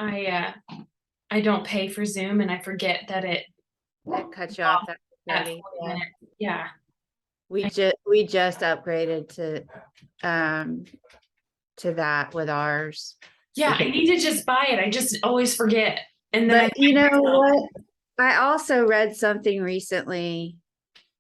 I don't pay for Zoom and I forget that it That cut you off that at 30. 40 Yeah. minutes. Yeah. We just upgraded to that with ours. Yeah, I Because, need to just buy it. I just always forget. And then I but you find know myself, what? I also read something recently.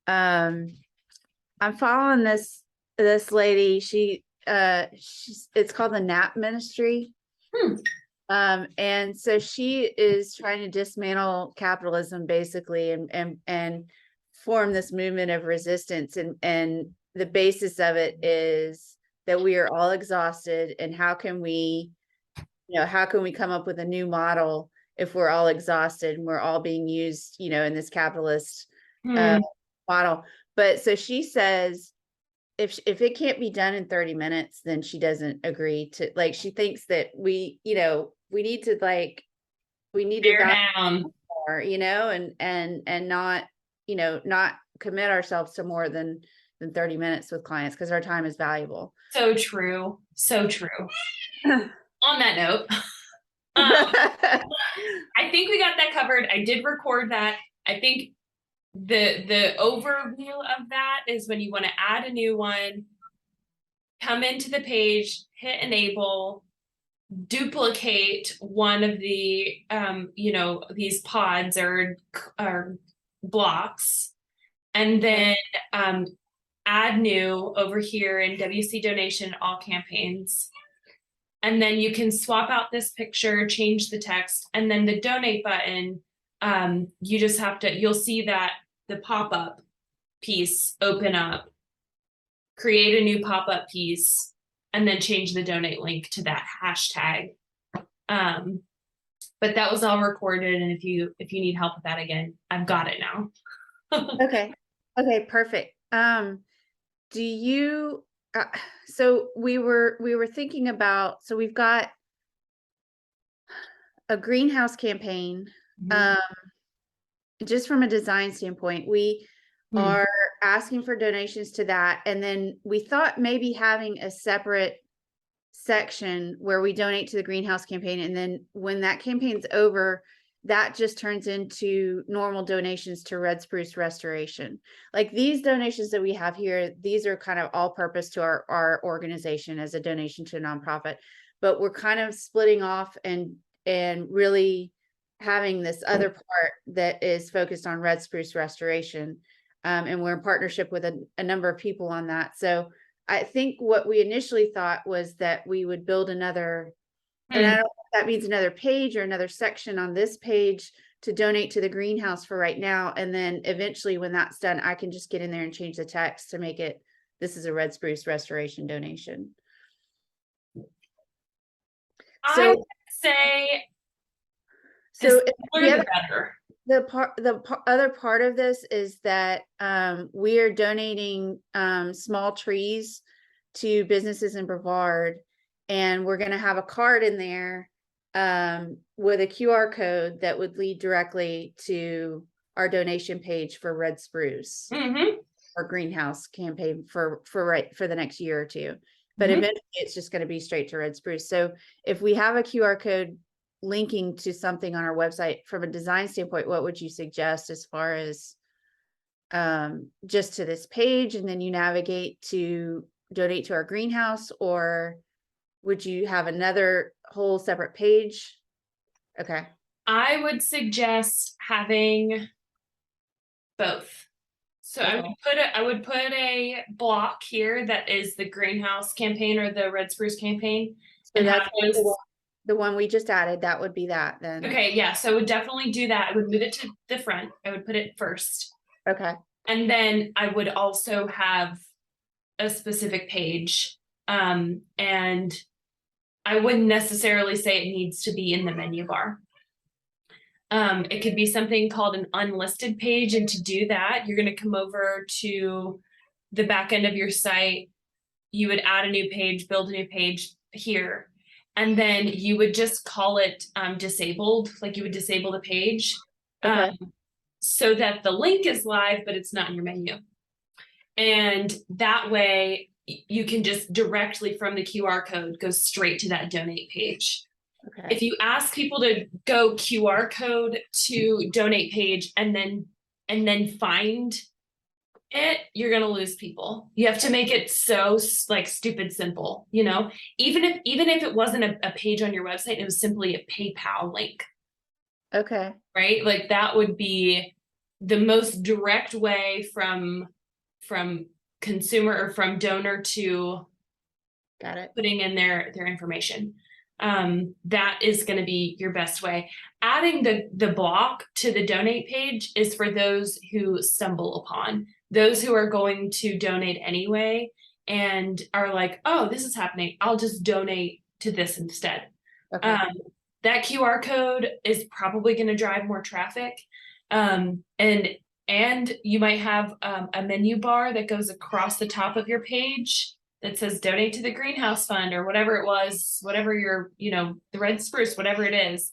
Um, I'm following this lady. It's called the Nap Ministry. hmm, And so she is trying to dismantle capitalism basically and form this movement of resistance. And the basis of it is that we are all exhausted, and how can we come up with a new model if we're all exhausted and we're all being used, in this capitalist uh, hmm, model. But so she says if it can't be done in 30 minutes, then she doesn't agree to, like, she thinks that we need to, like, we need to bear value down. more, and not, not commit ourselves to more than 30 minutes with clients because our time is valuable. So true. So true. On that note, um, I think we got that covered. I did record that. I think the overview of that is when you want to add a new one, come into the page, hit enable, duplicate one of the these pods or blocks, and then um, add new over here in WC donation all campaigns. And then you can swap out this picture, change the text, and then the donate button, you just have to, you'll see that the pop-up piece open up, create a new pop-up piece, and then change the donate link to that hashtag. Um, but that was all recorded, and if you need help with that again, I've got it now. Okay. Okay, perfect. Do you so we were thinking about, so we've got a greenhouse campaign. Mhm. Um, just from a design standpoint, we Hmm. are asking for donations to that. And then we thought maybe having a separate section where we donate to the greenhouse campaign. And then when that campaign's over, that just turns into normal donations to red spruce restoration. Like these donations that we have here, these are kind of all purpose to our organization as a donation to a nonprofit, but we're kind of splitting off and really having this other part that is focused on red spruce restoration. And we're in partnership with a number of people on that. So I think what we initially thought was that we would build another, and I Hmm. don't know if that means another page or another section on this page to donate to the greenhouse for right now. And then eventually when that's done, I can just get in there and change the text to make it, this is a red spruce restoration donation. I So, would say the so simpler the the other better. other part of this is that we are donating small trees to businesses in Brevard, and we're going to have a card in there with a QR code that would lead directly to our donation page for red spruce Mm-hmm. or greenhouse campaign for the next year or two. But Mm-hmm. eventually it's just going to be straight to red spruce. So if we have a QR code linking to something on our website from a design standpoint, what would you suggest as far as just to this page and then you navigate to donate to our greenhouse, or would you have another whole separate page? Okay. I would suggest having both. So Okay. I would put a block here that is the greenhouse campaign or the red spruce campaign, So and have that's those. the one we just added. That would be that then. Okay, yeah, so I would definitely do that. I would move it to the front. I would put it first. Okay. And then I would also have a specific page. And I wouldn't necessarily say it needs to be in the menu bar. It could be something called an unlisted page. And to do that, you're going to come over to the back end of your site. You would add a new page, build a new page here. And then you would just call it disabled, like you would disable the page Okay. so that the link is live, but it's not in your menu. And that way you can just directly from the QR code go straight to that donate page. Okay. If you ask people to go QR code to donate page and then find it, you're gonna lose people. You have to make it so like stupid simple, you know? Even if it wasn't a page on your website, it was simply a PayPal link, Okay. right? Like that would be the most direct way from consumer or from donor to Got it. putting in their information. That is going to be your best way. Adding the block to the donate page is for those who stumble upon, those who are going to donate anyway and are like, oh, this is happening, I'll just donate to this instead. Okay. That QR code is probably going to drive more traffic. And you might have a menu bar that goes across the top of your page that says donate to the greenhouse fund or whatever it was, whatever your, the red spruce, whatever it is,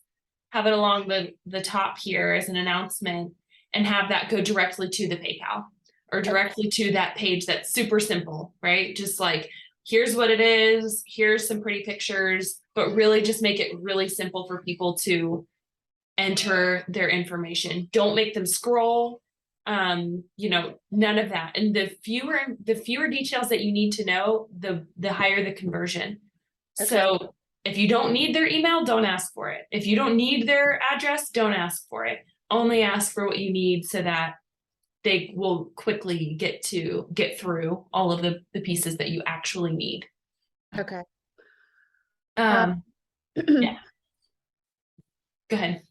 have it along the top here as an announcement and have that go directly to the PayPal or directly to that page. That's super simple, right? Just like, here's what it is, here's some pretty pictures, but really just make it really simple for people to enter their information. Don't make them scroll. None of that. And the fewer details that you need to know, the higher the conversion. Okay. So if you don't need their email, don't ask for it. If you don't need their address, don't ask for it. Only ask for what you need so that they will quickly get through all of the pieces that you actually need. Okay. Yeah. Go ahead.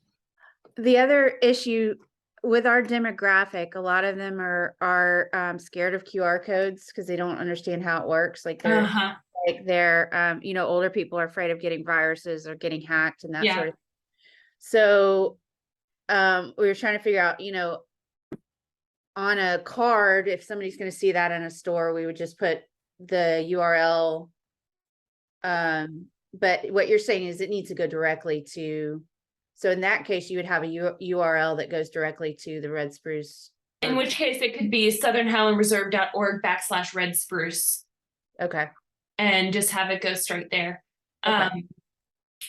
The other issue with our demographic, a lot of them are scared of QR codes because they don't understand how it works. Like they're older people are afraid of getting viruses or getting hacked and that sort of thing. So we were trying to figure out, on a card, if somebody's going to see that in a store, we would just put the URL. But what you're saying is it needs to go directly to. So in that case, you would have a URL that goes directly to the red spruce. In which case it could be southernhighlandreserve.org/red spruce. Okay. And just have it go straight there. Okay.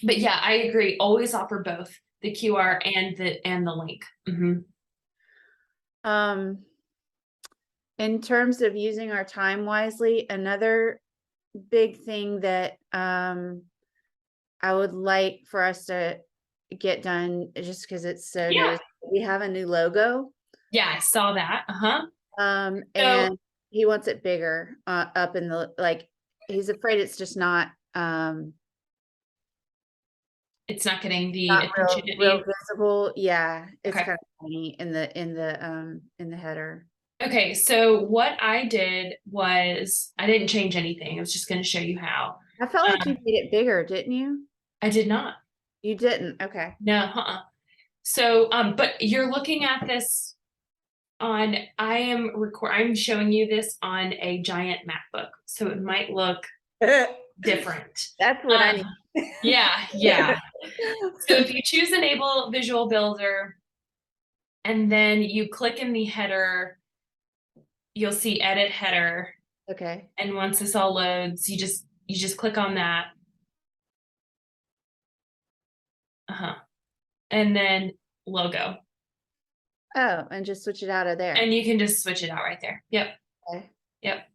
But yeah, I agree. Always offer both the QR and the link. In terms of using our time wisely, another big thing that I would like for us to get done, just because it's so new, we have a new logo. Yeah, I saw that. And he wants it bigger up in the, like, he's afraid it's just not it's not getting the attention real visible. Yeah, it's Okay. kind of funny in the header. Okay, so what I did was I didn't change anything. I was just going to show you how. I felt like you made it bigger, didn't you? I did not. You didn't. Okay. No. So, but you're looking at this on. I'm showing you this on a giant MacBook, so it might look different. That's what I need. Yeah. So if you choose Enable Visual Builder, and then you click in the header, you'll see Edit Header. Okay. And once this all loads, you just click on that. And then logo. Oh, and just switch it out of there. And you can just switch it out right there. Yep. Okay. Yep.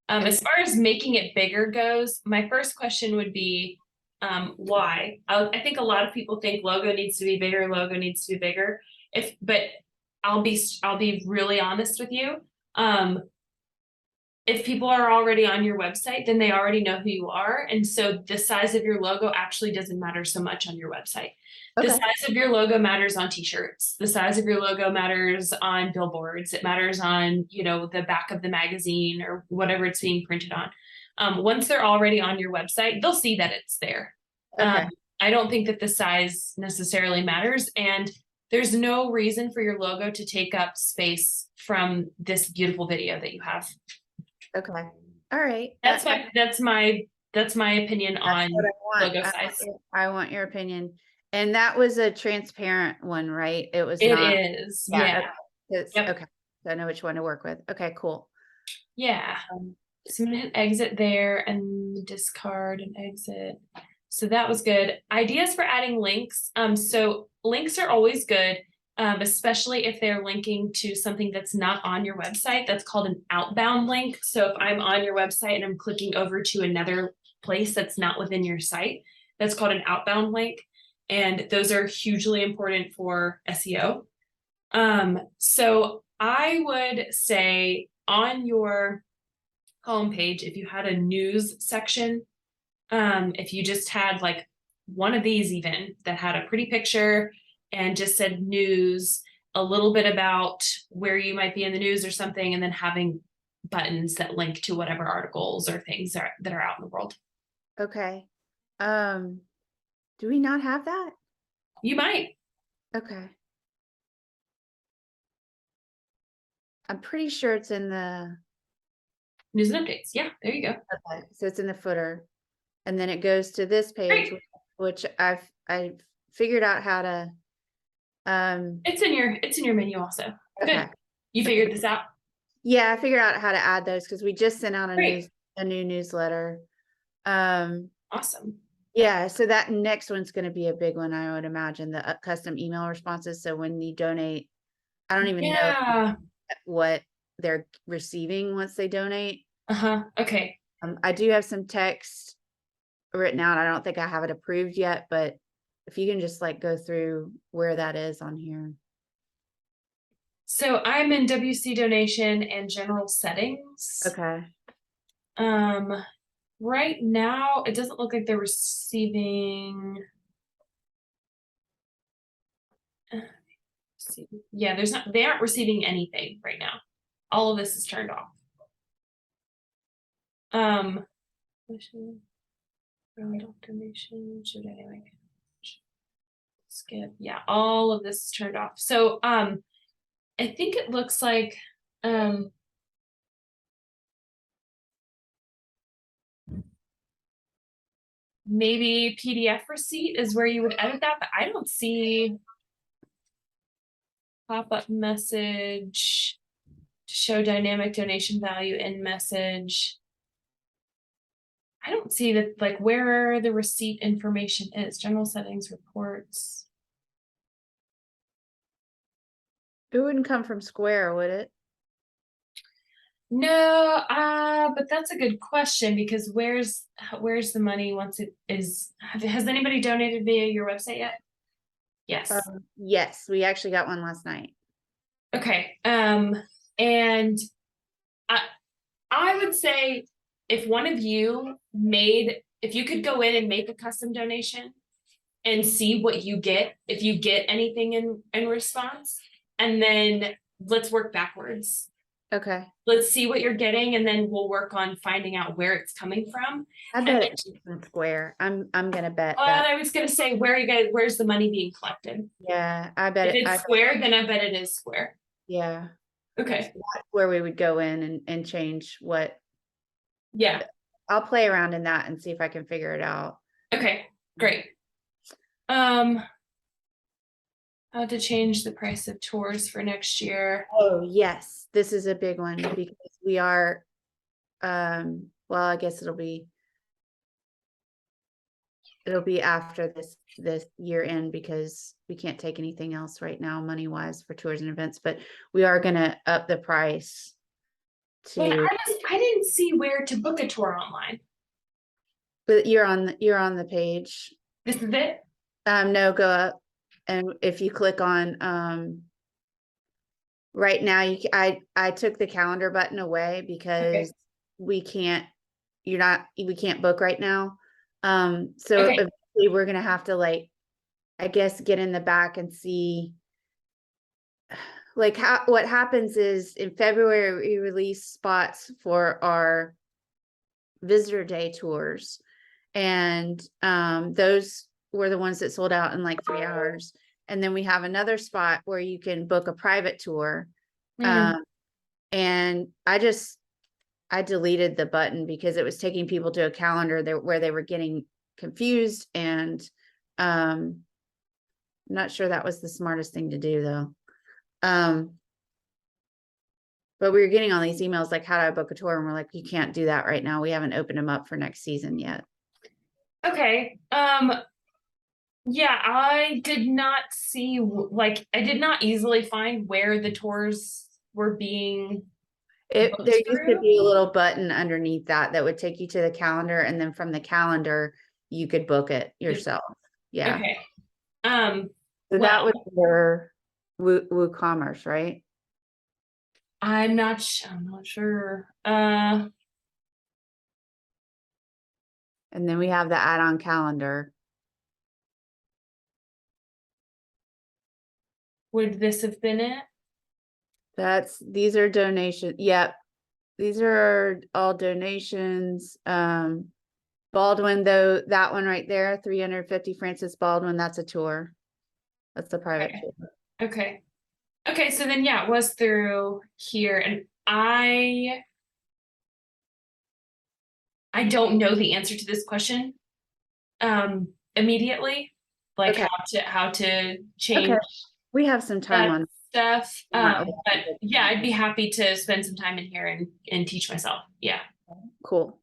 As far as making it bigger goes, my first question would be, why? I think a lot of people think logo needs to be bigger, but I'll be really honest with you. If people are already on your website, then they already know who you are. And so the size of your logo actually doesn't matter so much on your website. Okay. The size of your logo matters on t-shirts. The size of your logo matters on billboards. It matters on, the back of the magazine or whatever it's being printed on. Once they're already on your website, they'll see that it's there. Okay. I don't think that the size necessarily matters. And there's no reason for your logo to take up space from this beautiful video that you have. Okay. All right. That's my opinion on logo size. I want your opinion. And that was a transparent one, right? It was. It is. Yeah. Okay. Yep. Okay. So I know which one to work with. Okay, cool. Yeah. So I'm gonna hit exit there and discard and exit. So that was good. Ideas for adding links. So links are always good, especially if they're linking to something that's not on your website. That's called an outbound link. So if I'm on your website and I'm clicking over to another place that's not within your site, that's called an outbound link. And those are hugely important for SEO. So I would say on your homepage, if you had a news section, if you just had like one of these even that had a pretty picture and just said news, a little bit about where you might be in the news or something, and then having buttons that link to whatever articles or things that are out in the world. Okay. Do we not have that? You might. Okay. I'm pretty sure it's in the, News and updates. Yeah, there you go. okay, so it's in the footer. And then it goes to this page, Great. which I've figured out how to, It's in your menu also. okay. Good. You figured this out. Yeah, I figured out how to add those because we just sent out Great. a new newsletter. Awesome. Yeah, so that next one's going to be a big one, I would imagine, the custom email responses. So when you donate, I don't even know Yeah. what they're receiving once they donate. Okay. I do have some text written out. I don't think I have it approved yet, but if you can just like go through where that is on here. So I'm in WC donation and general settings. Okay. Right now it doesn't look like they're receiving. Yeah, they aren't receiving anything right now. All of this is turned off. Donation, should I like skip? Yeah, all of this is turned off. So I think it looks like maybe PDF receipt is where you would edit that, but I don't see pop-up message to show dynamic donation value in message. I don't see that, like where the receipt information is. General settings, reports. It wouldn't come from Square, would it? No, but that's a good question because where's the money once it is? Has anybody donated via your website yet? Yes. Yes, we actually got one last night. Okay. And I would say if one of you if you could go in and make a custom donation and see what you get, if you get anything in response, and then let's work backwards. Okay. Let's see what you're getting, and then we'll work on finding out where it's coming from. I bet it's from Square. I'm gonna bet that. I was gonna say, where's the money being collected? Yeah, I bet If it's Square, then I bet it is Square. Yeah. Okay. That's where we would go in and change what. Yeah. I'll play around in that and see if I can figure it out. Okay, great. How to change the price of tours for next year. Oh, yes. This is a big one because we are, well, I guess it'll be after this year end because we can't take anything else right now money wise for tours and events, but we are going to up the price to. I didn't see where to book a tour online. But you're on the page. This is it? No, go up. And if you click on, right now, I took the calendar button away because we can't book right now. So eventually we're going to have to like, I guess, get in the back and see like what happens is in February, we release spots for our visitor day tours. And, those were the ones that sold out in like 3 hours. And then we have another spot where you can book a private tour. And I deleted the button because it was taking people to a calendar where they were getting confused. And, I'm not sure that was the smartest thing to do though. But we were getting all these emails like, how do I book a tour? And we're like, you can't do that right now. We haven't opened them up for next season yet. Okay. Yeah, I did not see like I did not easily find where the tours were being There booked used to through. be a little button underneath that would take you to the calendar, and then from the calendar, you could book it yourself. Yeah. Okay. Um, So well, that was your WooCommerce, right? I'm not sure. And then we have the add-on calendar. Would this have been it? These are donations. Yep. These are all donations. Baldwin, though, that one right there, 350 Francis Baldwin, that's a tour. That's a private Okay. tour. Okay. Okay, so then yeah, it was through here and I don't know the answer to this question immediately. Like Okay. how to change Okay. We have some time that on stuff. that. But yeah, I'd be happy to spend some time in here and teach myself. Yeah. Cool.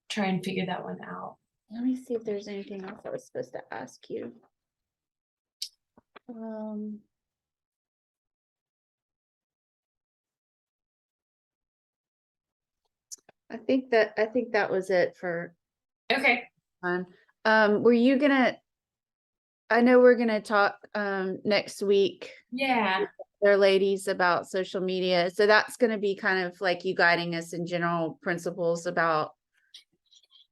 Try and figure that one out. Let me see if there's anything else I was supposed to ask you. I think that was it for Okay. fun. Were you gonna, I know we're gonna talk next week, Yeah. there ladies, about social media. So that's gonna be kind of like you guiding us in general principles about